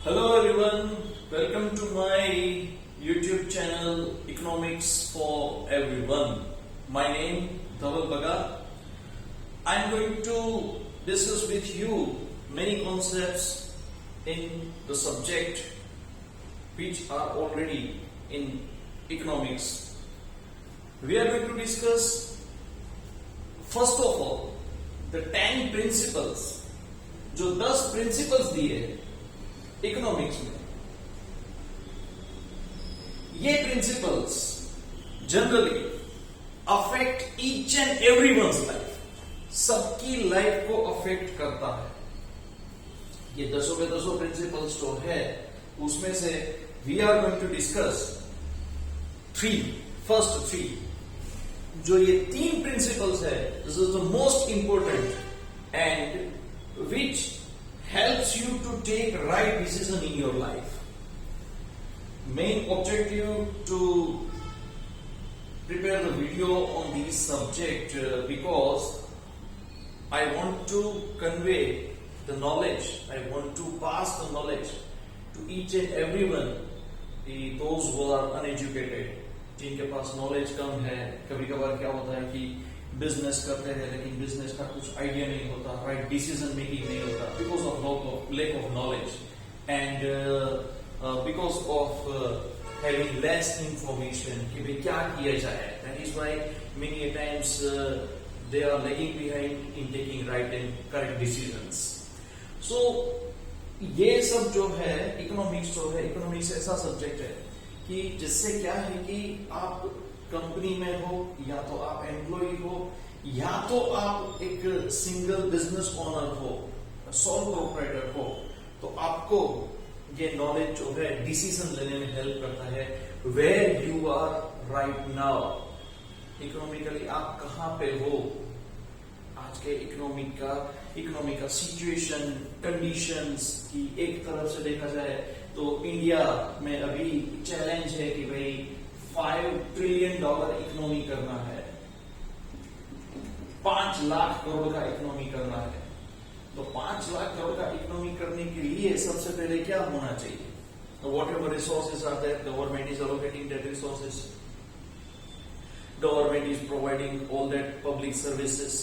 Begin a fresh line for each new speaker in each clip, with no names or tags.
Hello everyone, welcome to my YouTube channel Economics for Everyone. My name Dhaval Baga. I'm going to discuss with you many concepts in the subject which are already in economics. We are going to discuss first of all the 10 principles, जो 10 principles दिए economics में. ये principles generally affect each and everyone's life, सबकी life को affect करता है. ये दसों के दसों प्रिंसिपल्स जो है उसमें से we are going to discuss first three. जो ये 3 प्रिंसिपल्स है, this is the most important and which helps you to take right decision in your life. Main objective to prepare the video on this subject because I want to convey the knowledge, I want to pass the knowledge to each and everyone, those who are uneducated, जिनके पास knowledge कम है. कभी कभार क्या होता है कि business करते हैं लेकिन बिजनेस का कुछ आइडिया नहीं होता, राइट डिसीजन मेकिंग नहीं होता because of lack of knowledge and because of having less information कि भाई क्या किया जाए. That is why many times they are lagging behind in taking right and correct decisions. So ये सब जो है इकोनॉमिक्स जो है, इकोनॉमिक्स ऐसा सब्जेक्ट है कि जिससे क्या है कि आप कंपनी में हो या तो आप एम्प्लॉय हो या तो आप एक सिंगल बिजनेस ओनर हो, सोल प्रोप्राइटर हो, तो आपको ये नॉलेज जो है डिसीजन लेने में हेल्प करता है. Where you are right now economically, आप कहां पे हो आज के इकोनॉमिक का सिचुएशन कंडीशंस की. एक तरफ से देखा जाए तो इंडिया में अभी चैलेंज है कि भाई $5 ट्रिलियन इकोनॉमी करना है, 5 लाख करोड़ का इकोनॉमी करना है. तो 5 लाख करोड़ का इकोनॉमी करने के लिए सबसे पहले क्या होना चाहिए? Whatever resources are there, government is allocating that resources, government is providing all that public services,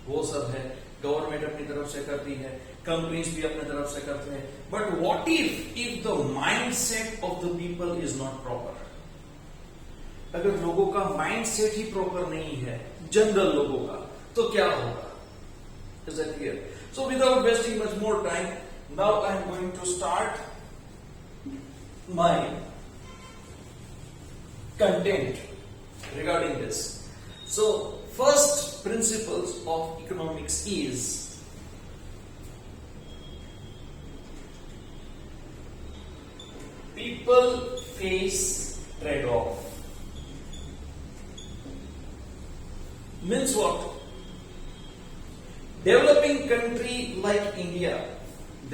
वो सब है गवर्नमेंट अपनी तरफ से करती है, कंपनीज भी अपनी तरफ से करते हैं. But what if the mindset of the people is not proper? अगर लोगों का माइंडसेट ही प्रॉपर नहीं है, जनरल लोगों का, तो क्या होगा? Is that clear? So without wasting much more time, now I am going to start my content regarding this. So first principles of economics is people face trade-off. Means what? Developing country like India,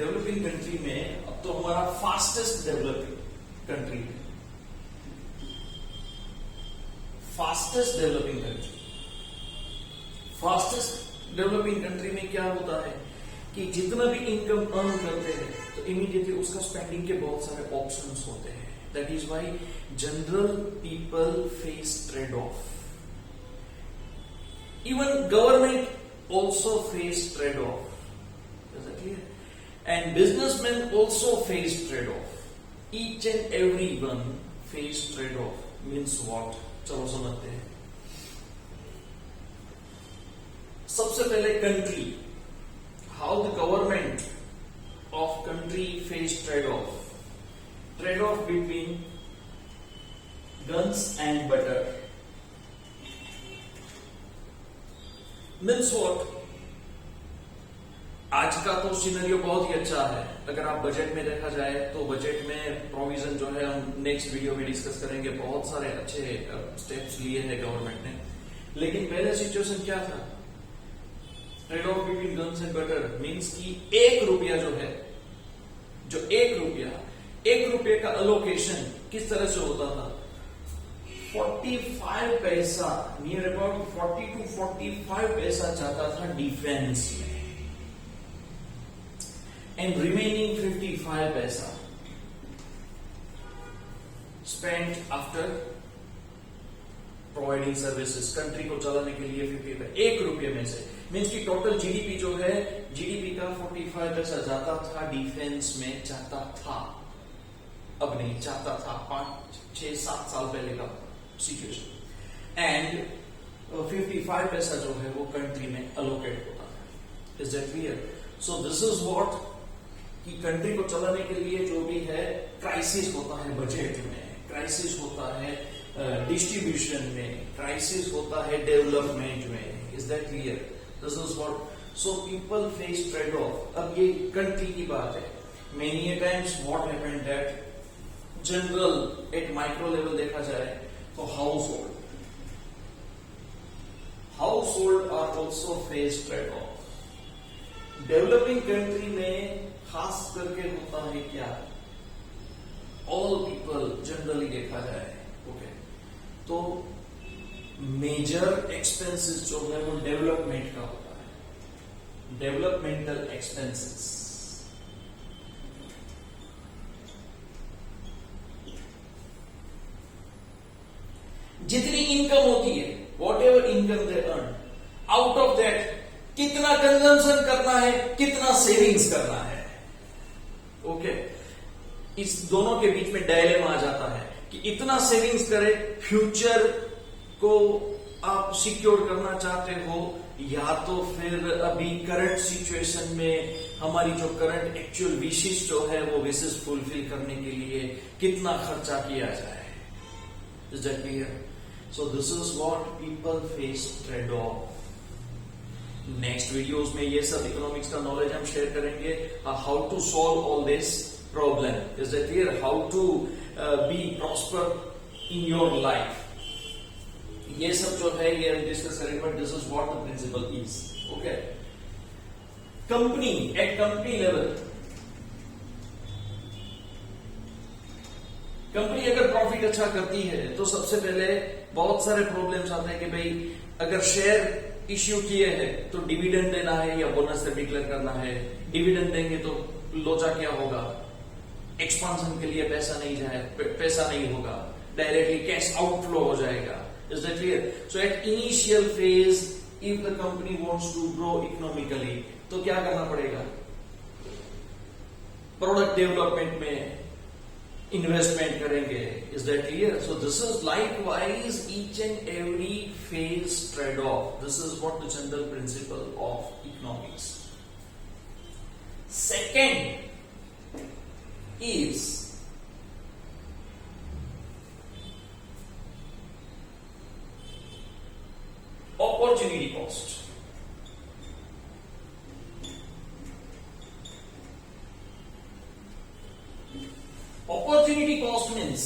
developing country में अब तो हमारा fastest developing country है, fastest developing country. Fastest developing country में क्या होता है कि जितना भी इनकम अर्न करते हैं तो इमीडिएटली उसका स्पेंडिंग के बहुत सारे ऑप्शंस होते हैं. That is why general people face trade of. Even government also face trade of. Is that clear? And businessman also face trade of. Each and every one face trade of. Means what? चलो समझते हैं. सबसे पहले country, how the government of country face trade of between guns and butter. Means what? आज का तो scenario बहुत ही अच्छा है. अगर आप बजट में देखा जाए तो बजट में प्रोविजन जो है हम नेक्स्ट वीडियो में डिस्कस करेंगे. बहुत सारे अच्छे स्टेप्स लिए हैं गवर्नमेंट ने. लेकिन पहले सिचुएशन क्या था? Trade off between guns and butter means कि 1 रुपया जो है, जो 1 रुपये का अलोकेशन किस तरह से होता था? 45 पैसा, नियर अबाउट 40 to 45 पैसा जाता था डिफेंस में, एंड रिमेनिंग 55 पैसा spent after providing services, country को चलाने के लिए 55 एक रुपये में से, मीन्स की टोटल जीडीपी जो है, जीडीपी का 45 पैसा जाता था डिफेंस में, जाता था, अब नहीं जाता था, 5-6-7 साल पहले का सिचुएशन, एंड 55 पैसा जो है वो कंट्री में अलोकेट होता है। Is that clear? So this is what कि कंट्री को चलाने के लिए जो भी है क्राइसिस होता है बजट में, क्राइसिस होता है डिस्ट्रीब्यूशन में, क्राइसिस होता है डेवलपमेंट में। Is that clear? This is what, so people face trade off. अब ये कंट्री की बात है, many times what happened that general at micro level देखा जाए तो household are also face trade off. Developing country में खास करके होता है क्या, ऑल पीपल जनरली देखा जाए, ओके, तो मेजर एक्सपेंसेस जो है वो डेवलपमेंट का होता है, डेवलपमेंटल एक्सपेंसेस। जितनी इनकम होती है, what ever income they earn, out of that कितना कंजम्पशन करना है, कितना सेविंग्स करना है, ओके। इस दोनों के बीच में डायलेमा आ जाता है कि इतना सेविंग्स करें, फ्यूचर को आप सिक्योर करना चाहते हो, या तो फिर अभी करंट सिचुएशन में हमारी जो करंट एक्चुअल विशेष जो है वो विशेष फुलफिल करने के लिए कितना खर्चा किया जाए। Is that clear? So this is what people face trade off. Next videos में ये सब इकोनॉमिक्स का नॉलेज हम शेयर करेंगे, how to solve all this problem. Is that clear? How to be prosper in your life, ये सब जो है ये हम डिस्कस करेंगे, but this is what the principle is, okay. Company, at company level, company अगर profit अच्छा करती है तो सबसे पहले बहुत सारे प्रॉब्लम्स आते हैं कि भाई अगर शेयर इश्यू किए हैं तो डिविडेंड देना है या बोनस से डिक्लेयर करना है। डिविडेंड देंगे तो लोचा क्या होगा, एक्सपांशन के लिए पैसा नहीं होगा, डायरेक्टली कैश आउटफ्लो हो जाएगा। Is that clear? So at initial phase, if the company wants to grow economically, तो क्या करना पड़ेगा? प्रोडक्ट डेवलपमेंट में इन्वेस्टमेंट करेंगे। Is that clear? So this is likewise each and every phase trade-off. This is what the general principle of economics. Second is opportunity cost. Opportunity cost means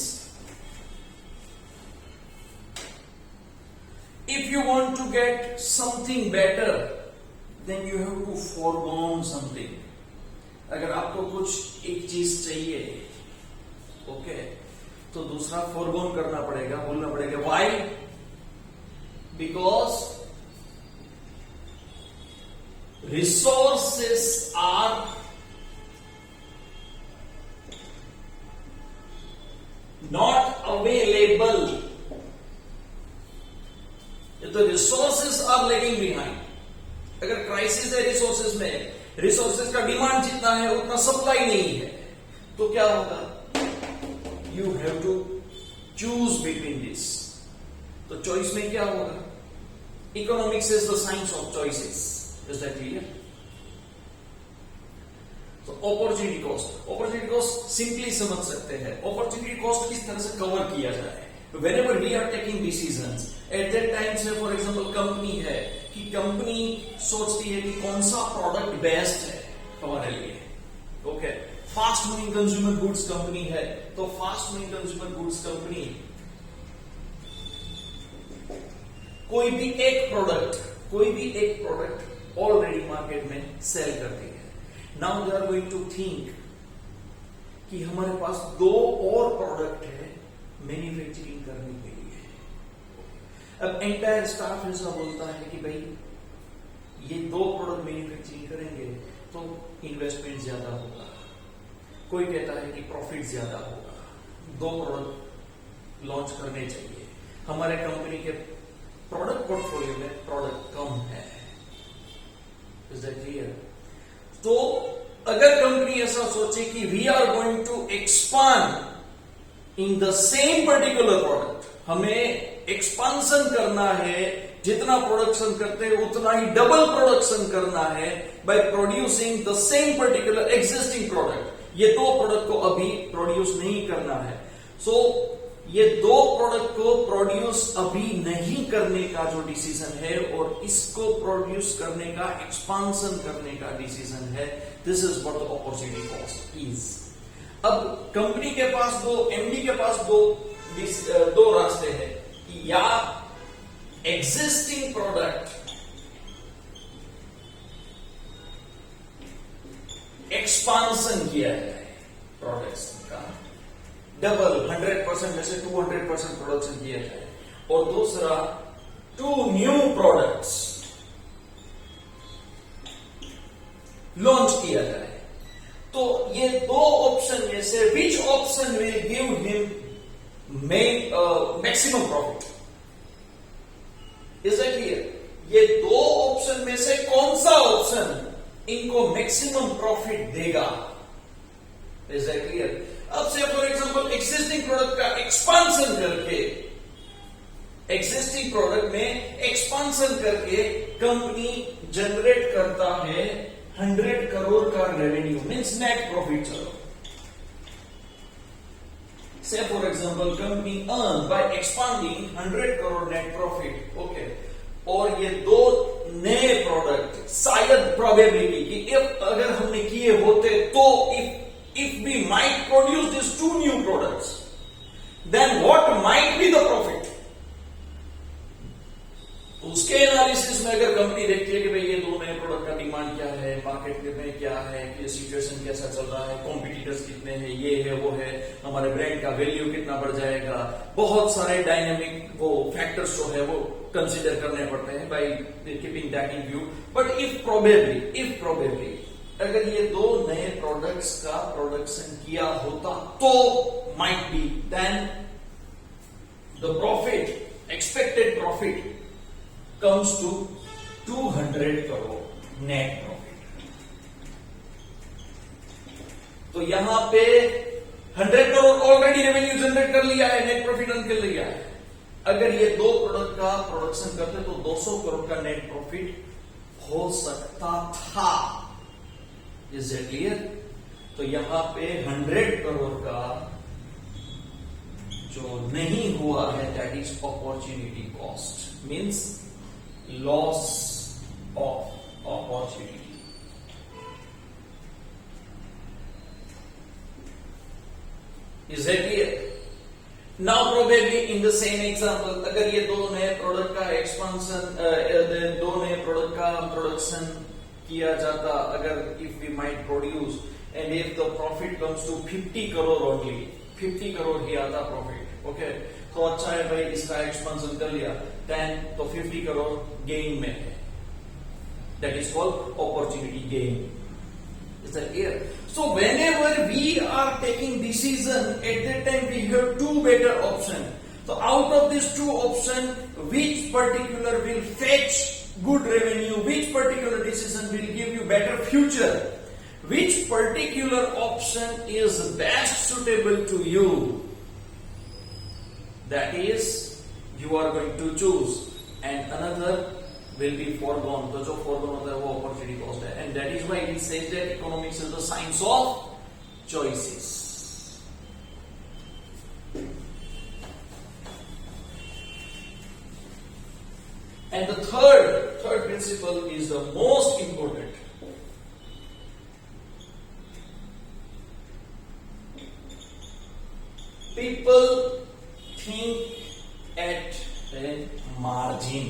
if you want to get something better, then you have to forego something. अगर आपको कुछ एक चीज चाहिए, okay, तो दूसरा फोरगोन करना पड़ेगा, बोलना पड़ेगा। Why? Because resources are not available. The resources are lagging behind. अगर क्राइसिस है रिसोर्सेज में, रिसोर्सेज का डिमांड जितना है उतना सप्लाई नहीं है, तो क्या होगा? You have to choose between this. तो चॉइस में क्या होगा? Economics is the science of choices. Is that clear? तो अपॉर्चुनिटी कॉस्ट सिंपली समझ सकते हैं। अपॉर्चुनिटी कॉस्ट किस तरह से कवर किया जाए? Whenever we are taking decisions, at that time से फॉर एग्जाम्पल कंपनी है कि कंपनी सोचती है कि कौन सा प्रोडक्ट बेस्ट है हमारे लिए, okay. Fast moving consumer goods company है तो fast moving consumer goods company कोई भी एक प्रोडक्ट ऑलरेडी मार्केट में सेल करती है। Now they are going to think कि हमारे पास दो और प्रोडक्ट है मैन्युफैक्चरिंग करने के लिए। अब एंटायर स्टाफ ऐसा बोलता है कि भाई ये दो प्रोडक्ट मैन्युफैक्चरिंग करेंगे तो इन्वेस्टमेंट ज्यादा होगा, कोई कहता है कि प्रॉफिट ज्यादा होगा, 2 प्रोडक्ट लॉन्च करने चाहिए, हमारे कंपनी के प्रोडक्ट पोर्टफोलियो में प्रोडक्ट कम है। Is that clear? तो अगर कंपनी ऐसा सोचे कि we are going to expand in the same particular product, हमें एक्सपांशन करना है, जितना प्रोडक्शन करते हैं उतना ही डबल प्रोडक्शन करना है by producing the same particular existing product. ये 2 प्रोडक्ट को अभी प्रोड्यूस नहीं करना है। सो ये 2 प्रोडक्ट को प्रोड्यूस अभी नहीं करने का जो डिसीजन है और इसको प्रोड्यूस करने का, एक्सपांशन करने का डिसीजन है, this is what the opportunity cost is. अब कंपनी के पास एमडी के पास दो रास्ते हैं, या एग्जिस्टिंग प्रोडक्ट एक्सपांशन किया जाए, प्रोडक्ट्स का डबल 100% में से 200% प्रोडक्शन किया जाए, और दूसरा 2 न्यू प्रोडक्ट्स लॉन्च किया जाए। तो ये 2 ऑप्शन में से which option will give him maximum profit? Is that clear? ये 2 ऑप्शन में से कौन सा ऑप्शन इनको मैक्सिमम प्रॉफिट देगा? Is that clear? अब से फॉर एग्जांपल एक्सिस्टिंग प्रोडक्ट का एक्सपांशन करके, एक्सिस्टिंग प्रोडक्ट में एक्सपांशन करके कंपनी जनरेट करता है 100 करोड़ का रेवेन्यू, मींस नेट प्रॉफिट। चलो से for example company earn by expanding 100 crore net profit, okay, और ये 2 नए प्रोडक्ट, शायद प्रोबेबिलिटी कि अगर हमने किए होते तो if we might produce these 2 new products, then what might be the profit? उसके एनालिसिस में अगर कंपनी देखती है कि भाई ये 2 नए प्रोडक्ट का डिमांड क्या है, मार्केट में क्या है, कि सिचुएशन कैसा चल रहा है, कॉम्पिटिटर्स कितने हैं, ये है वो है, हमारे ब्रांड का वैल्यू कितना बढ़ जाएगा, बहुत सारे डायनेमिक वो फैक्टर्स जो है वो कंसीडर करने पड़ते हैं by keeping that in view. But if probably अगर ये 2 नए प्रोडक्ट्स का प्रोडक्शन किया होता तो might be then the profit, expected profit comes to 200 crore net profit। तो यहां पे 100 करोड़ ऑलरेडी रेवेन्यू जनरेट कर लिया है, नेट प्रॉफिट अर्न कर लिया है। अगर ये 2 प्रोडक्ट का प्रोडक्शन करते तो 200 करोड़ का नेट प्रॉफिट हो सकता था। Is it clear? तो यहां पे 100 करोड़ का जो नहीं हुआ है, that is opportunity cost, means loss of opportunity। Is that clear? Now probably in the same example, अगर ये 2 नए प्रोडक्ट का एक्सपांशन, 2 नए प्रोडक्ट का प्रोडक्शन किया जाता, अगर if we might produce and if the profit comes to 50 crore only, 50 crore ही आता प्रॉफिट, ओके, तो अच्छा है भाई, इसका एक्सपांशन कर लिया, देन तो 50 करोड़ गेन में है, that is called opportunity gain. Is that clear? So whenever we are taking decision, at that time we have 2 better option. तो out of this 2 option, which particular will fetch good revenue, which particular decision will give you better future, which particular option is best suitable to you, that is you are going to choose, and another will be foregone। तो जो foregone होता है वो opportunity cost है, and that is why it says that economics is the science of choices। And the third principle is the most important। People think at a margin।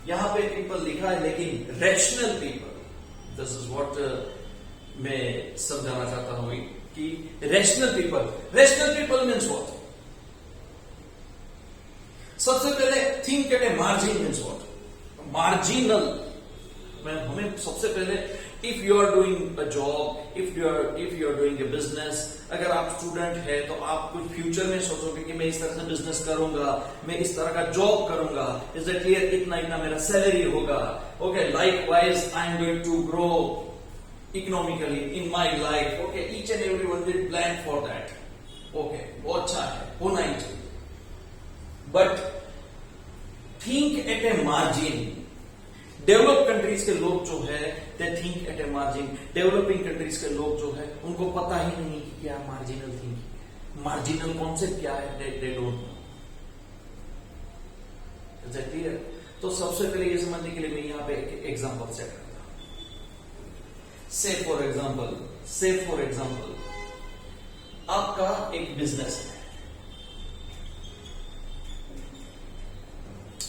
यहां पे people लिखा है, लेकिन rational people, this is what मैं समझाना चाहता हूं कि रैशनल पीपल मीन्स व्हाट? सबसे पहले think at a margin means what? Marginal. हमें सबसे पहले, if you are doing a job, if you you are doing a business, अगर आप स्टूडेंट है तो आप कुछ फ्यूचर में सोचोगे कि मैं इस तरह से बिजनेस करूंगा, मैं इस तरह का जॉब करूंगा, इज इट क्लियर, इतना इतना मेरा सैलरी होगा. Okay, likewise I am going to grow economically in my life. Okay, each and every one will plan for that. Okay, वो अच्छा है, होना ही चाहिए. But think at a margin. Develop countries के लोग जो है they think at a margin. Developing countries के लोग जो है उनको पता ही नहीं कि क्या मार्जिनल थिंकिंग, मार्जिनल कॉन्सेप्ट क्या है, दे डोंट नो. क्लियर. तो सबसे पहले ये समझने के लिए मैं यहां पे एक एग्जांपल सेट करता हूं. से फॉर एग्जांपल आपका एक बिजनेस है,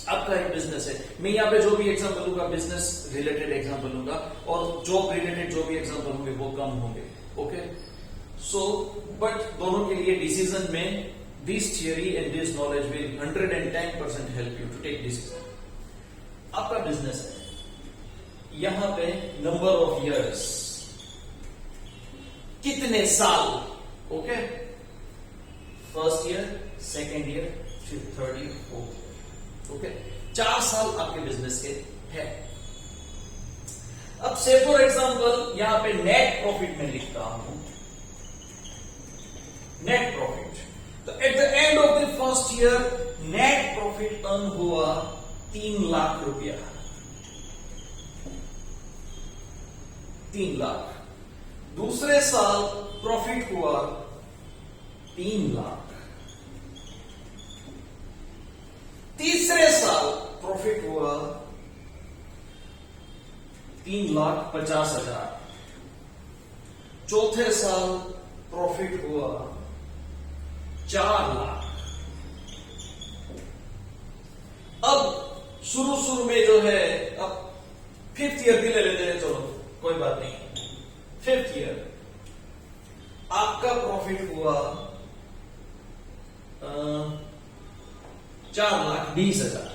आपका एक बिजनेस है. मैं यहां पे जो भी एग्जांपल लूंगा बिजनेस रिलेटेड एग्जांपल लूंगा, और जॉब रिलेटेड जो भी एग्जांपल होंगे वो कम होंगे. ओके, सो बट दोनों के लिए डिसीजन में this theory and this knowledge will 110% help you to take decision. आपका बिजनेस है, यहां पे नंबर ऑफ इयर्स, कितने साल. Okay, first year, second year, फिर third year, fourth year. Okay, 4 साल आपके बिजनेस के है. अब से फॉर एग्जांपल यहां पे नेट प्रॉफिट में लिखता हूं, नेट प्रॉफिट. तो at the end of the first year net profit earn हुआ 3 लाख रुपया. 3 लाख. दूसरे साल प्रॉफिट हुआ 3 लाख. तीसरे साल प्रॉफिट हुआ 3,50,000. चौथे साल प्रॉफिट हुआ 4 लाख. अब शुरू में जो है, अब 5th ईयर भी ले लेते हैं, चलो कोई बात नहीं. 5th ईयर आपका प्रॉफिट हुआ 4,20,000.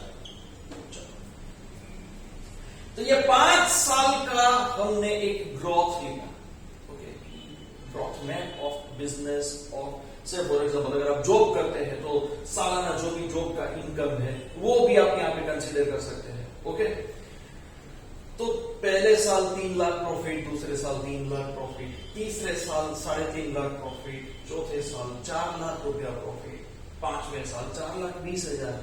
तो ये 5 साल का हमने एक ग्रोथ लिया. Okay, growth map of business. और से फॉर एग्जांपल अगर आप जॉब करते हैं तो सालाना जो भी जॉब का इनकम है वो भी आप यहां पे कंसीडर कर सकते हैं. ओके, तो पहले साल 3 लाख प्रॉफिट, दूसरे साल 3 लाख प्रॉफिट, तीसरे साल 3.5 लाख प्रॉफिट, चौथे साल 4 लाख रुपया प्रॉफिट, 5वें साल 4,20,000.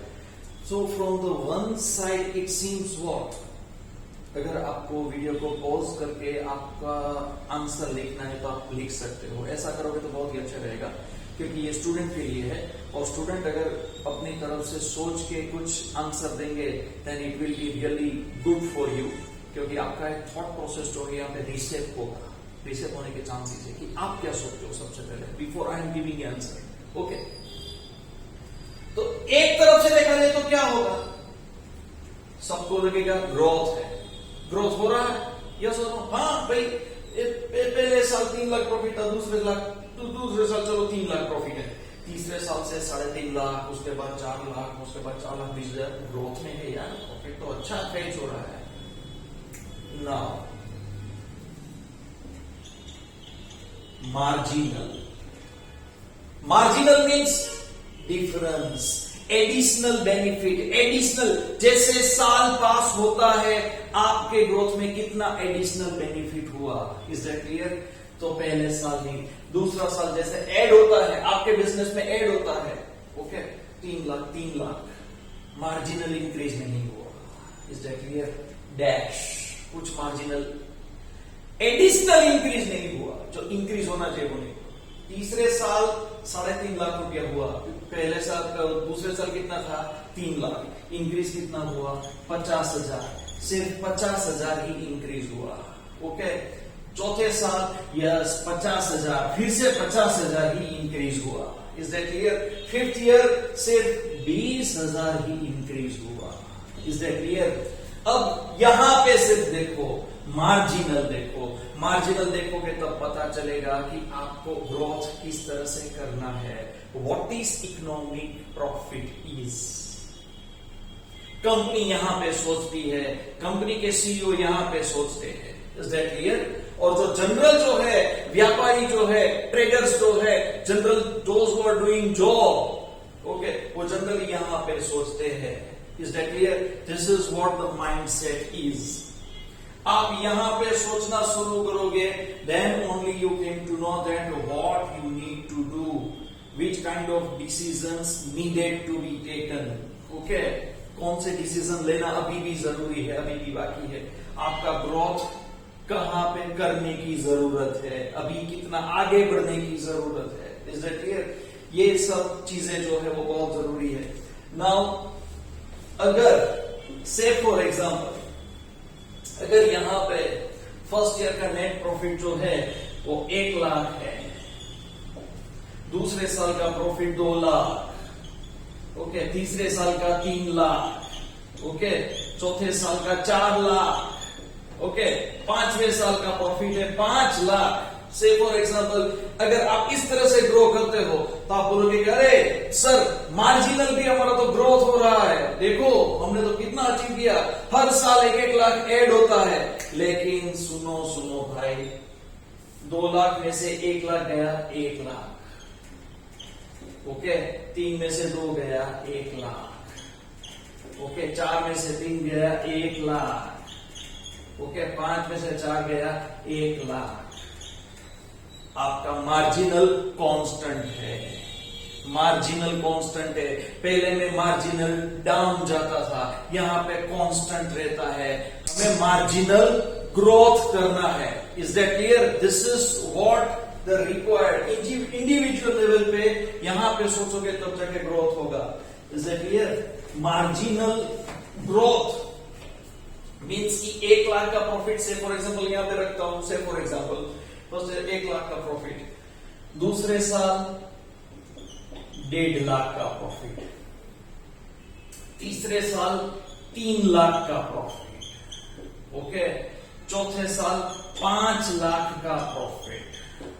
So from the one side it seems what, अगर आपको वीडियो को पॉज करके आपका आंसर लिखना है तो आप लिख सकते हो. ऐसा करोगे तो बहुत ही अच्छा रहेगा, क्योंकि ये स्टूडेंट के लिए है, और स्टूडेंट अगर अपनी तरफ से सोच के कुछ आंसर देंगे then it will be really good for you, क्योंकि आपका एक थॉट प्रोसेस जो है यहाँ पे रीसेट होगा. रीसेट होने के चांसेस है कि आप क्या सोचते हो सबसे पहले before I am giving answer. Okay, तो एक तरफ से देखा जाए तो क्या होगा, सबको लगेगा ग्रोथ है, ग्रोथ हो रहा है. यस और नो? हाँ भाई, पहले साल 3 लाख प्रॉफिट था, दूसरे साल चलो 3 लाख प्रॉफिट है, तीसरे साल से 3.5 लाख, उसके बाद 4 लाख, उसके बाद 4,20,000. ग्रोथ में है यार, प्रॉफिट तो अच्छा फेच हो रहा है. Now marginal means difference, additional benefit. Additional, जैसे साल पास होता है आपके ग्रोथ में कितना एडिशनल बेनिफिट हुआ. Is that clear? तो पहले साल नहीं, दूसरा साल जैसे ऐड होता है आपके बिजनेस में, ऐड होता है. ओके, 3 लाख मार्जिनल इंक्रीज नहीं हुआ. Is that clear? डैश, कुछ मार्जिनल एडिशनल इंक्रीज नहीं हुआ, जो इंक्रीज होना चाहिए वो नहीं हुआ. तीसरे साल 3.5 लाख रुपया हुआ, पहले साल दूसरे साल कितना था 3 लाख, इंक्रीज कितना हुआ 50,000, सिर्फ 50,000 ही इंक्रीज हुआ. ओके, चौथे साल यस 50,000, फिर से 50,000 ही इंक्रीज हुआ. Is that clear? 5th year सिर्फ 20,000 ही इंक्रीज हुआ. Is that clear? अब यहां पे सिर्फ देखो, मार्जिनल देखो, मार्जिनल देखोगे तब पता चलेगा कि आपको ग्रोथ किस तरह से करना है. What is economic profit is. Company यहां पे सोचती है, कंपनी के सीईओ यहां पे सोचते हैं. Is that clear? और जो जनरल जो है व्यापारी जो है, ट्रेडर्स जो है, general those who are doing job, okay, वो जनरली यहां पे सोचते हैं. Is that clear? This is what the mindset is. आप यहां पे सोचना शुरू करोगे, then only you can to know that what you need to do, which kind of decisions needed to be taken. Okay, कौन से डिसीजन लेना अभी भी जरूरी है, अभी भी बाकी है. आपका ग्रोथ कहां पे करने की जरूरत है, अभी कितना आगे बढ़ने की जरूरत है. Is that clear? ये सब चीजें जो है वो बहुत जरूरी है. नाउ अगर से फॉर एग्जाम्पल, अगर यहां पे फर्स्ट ईयर का नेट प्रॉफिट जो है वो 1 लाख है, दूसरे साल का प्रॉफिट 2 लाख, ओके, तीसरे साल का 3 लाख, ओके, चौथे साल का 4 लाख, ओके, पांचवें साल का प्रॉफिट है 5 लाख. से फॉर एग्जाम्पल, अगर आप इस तरह से ग्रो करते हो तो आप बोलोगे कि अरे सर, मार्जिनल भी हमारा तो ग्रोथ हो रहा है, देखो हमने तो कितना अचीव किया, हर साल 1-1 लाख ऐड होता है. लेकिन सुनो सुनो भाई, 2 लाख में से 1 लाख गया 1 लाख, ओके, 3 में से 2 गया 1 लाख, ओके, 4 में से 3 गया 1 लाख, ओके, 5 में से 4 गया 1 लाख. आपका मार्जिनल कांस्टेंट है, मार्जिनल कांस्टेंट है. पहले में मार्जिनल डाउन जाता था, यहां पे कांस्टेंट रहता है. हमें मार्जिनल ग्रोथ करना है. Is that clear? This is what the required. Individual level पे यहां पे सोचोगे तब जाके ग्रोथ होगा. Is that clear? Marginal growth means कि 1 लाख का प्रॉफिट से फॉर एग्जाम्पल यहां पे रखता हूं, से फॉर एग्जाम्पल फर्स्ट 1 लाख का प्रॉफिट, दूसरे साल 1.5 लाख का प्रॉफिट, तीसरे साल 3 लाख का प्रॉफिट, ओके, चौथे साल 5 लाख का प्रॉफिट,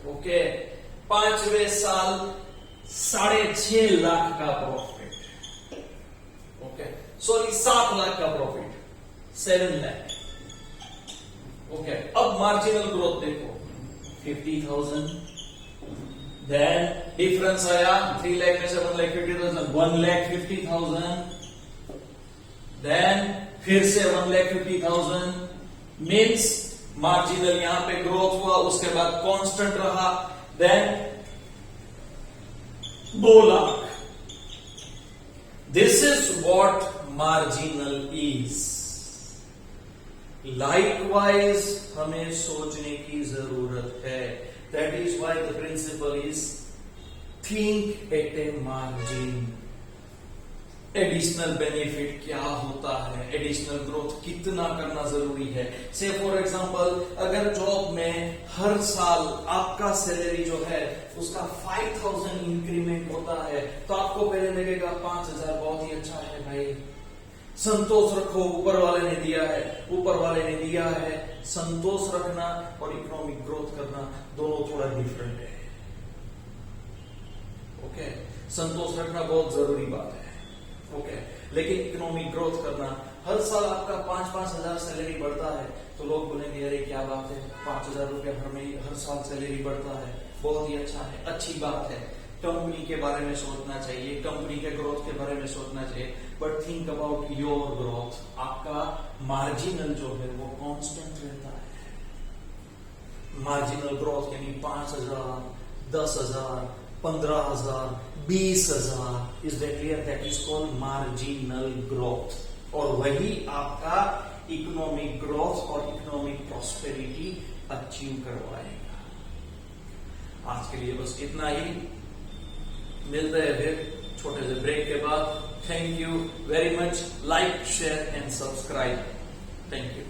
ओके, पांचवें साल 6.5 लाख का प्रॉफिट, ओके, सॉरी 7 लाख का प्रॉफिट, 7 लाख, ओके. अब मार्जिनल ग्रोथ देखो 50,000, देन डिफरेंस आया 3 लाख में से 1,50,000, 1,50,000, देन फिर से 1,50,000. मीन्स मार्जिनल यहां पे ग्रोथ हुआ, उसके बाद कांस्टेंट रहा, then 2 lakh. This is what marginal is. Likewise हमें सोचने की जरूरत है. That is why the principle is think at a margin. Additional benefit क्या होता है, एडिशनल ग्रोथ कितना करना जरूरी है. से फॉर एग्जांपल, अगर जॉब में हर साल आपका सैलरी जो है उसका 5,000 इंक्रीमेंट होता है, तो आपको पहले लगेगा 5,000 बहुत ही अच्छा है भाई, संतोष रखो, ऊपर वाले ने दिया है, ऊपर वाले ने दिया है. संतोष रखना और इकोनॉमिक ग्रोथ करना दोनों थोड़ा डिफरेंट है. ओके, संतोष रखना बहुत जरूरी बात है, ओके, लेकिन इकोनॉमिक ग्रोथ करना, हर साल आपका 5-5 हजार सैलरी बढ़ता है तो लोग बोलेंगे अरे क्या बात है, 5,000 रुपया हर साल सैलरी बढ़ता है, बहुत ही अच्छा है, अच्छी बात है. कंपनी के बारे में सोचना चाहिए, कंपनी के ग्रोथ के बारे में सोचना चाहिए, but think about your growth. आपका मार्जिनल जो है वो कांस्टेंट रहता है. मार्जिनल ग्रोथ यानी 5,000, 10,000, 15,000, 20,000. Is that clear? That is called marginal growth. और वही आपका इकोनॉमिक ग्रोथ और इकोनॉमिक प्रॉस्पेरिटी अचीव करवाएगा. आज के लिए बस इतना ही. मिलते हैं फिर छोटे से ब्रेक के बाद. Thank you very much. Like, share and subscribe. Thank you.